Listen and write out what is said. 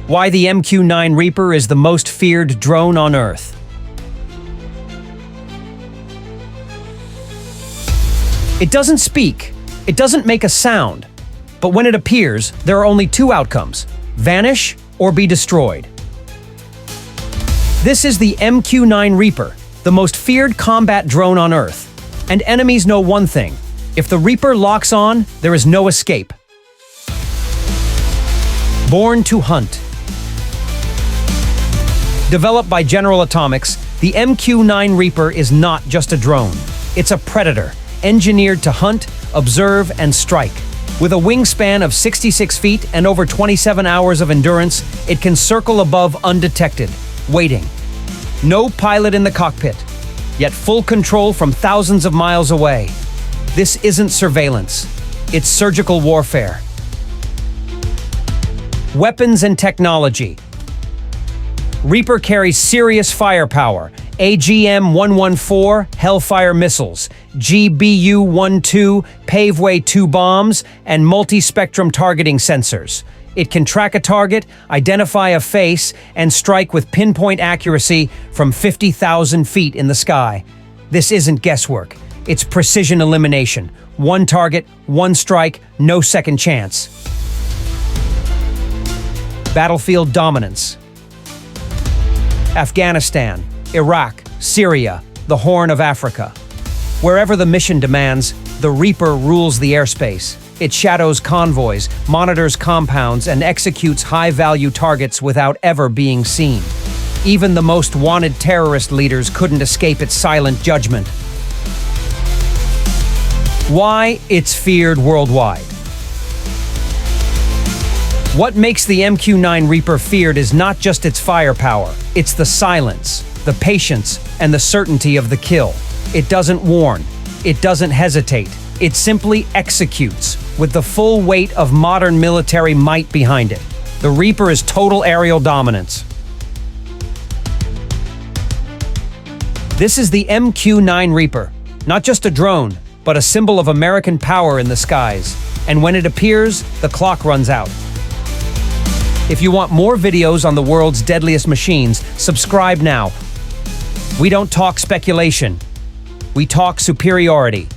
Why the MQ-9 Reaper is the most feared drone on Earth. It doesn't speak, it doesn't make a sound, but when it appears, there are only two outcomes: vanish or be destroyed. This is the MQ-9 Reaper, the most feared combat drone on Earth. And enemies know one thing: if the Reaper locks on, there is no escape. Born to hunt. Developed by General Atomics, the MQ-9 Reaper is not just a drone. It's a predator, engineered to hunt, observe, and strike. With a wingspan of 66 feet and over 27 hours of endurance, it can circle above undetected, waiting. No pilot in the cockpit, yet full control from thousands of miles away. This isn't surveillance, it's surgical warfare. Weapons and technology. Reaper carries serious firepower: AGM-114 Hellfire missiles, GBU-12 Paveway-2 bombs, and multi-spectrum targeting sensors. It can track a target, identify a face, and strike with pinpoint accuracy from 50,000 feet in the sky. This isn't guesswork, it's precision elimination. One target, one strike, no second chance. Battlefield dominance. Afghanistan, Iraq, Syria, the Horn of Africa. Wherever the mission demands, the Reaper rules the airspace. It shadows convoys, monitors compounds, and executes high-value targets without ever being seen. Even the most wanted terrorist leaders couldn't escape its silent judgment. Why it's feared worldwide. What makes the MQ-9 Reaper feared is not just its firepower, it's the silence, the patience, and the certainty of the kill. It doesn't warn, it doesn't hesitate, it simply executes, with the full weight of modern military might behind it. The Reaper is total aerial dominance. This is the MQ-9 Reaper, not just a drone, but a symbol of American power in the skies. And when it appears, the clock runs out. If you want more videos on the world's deadliest machines, subscribe now. We don't talk speculation. We talk superiority.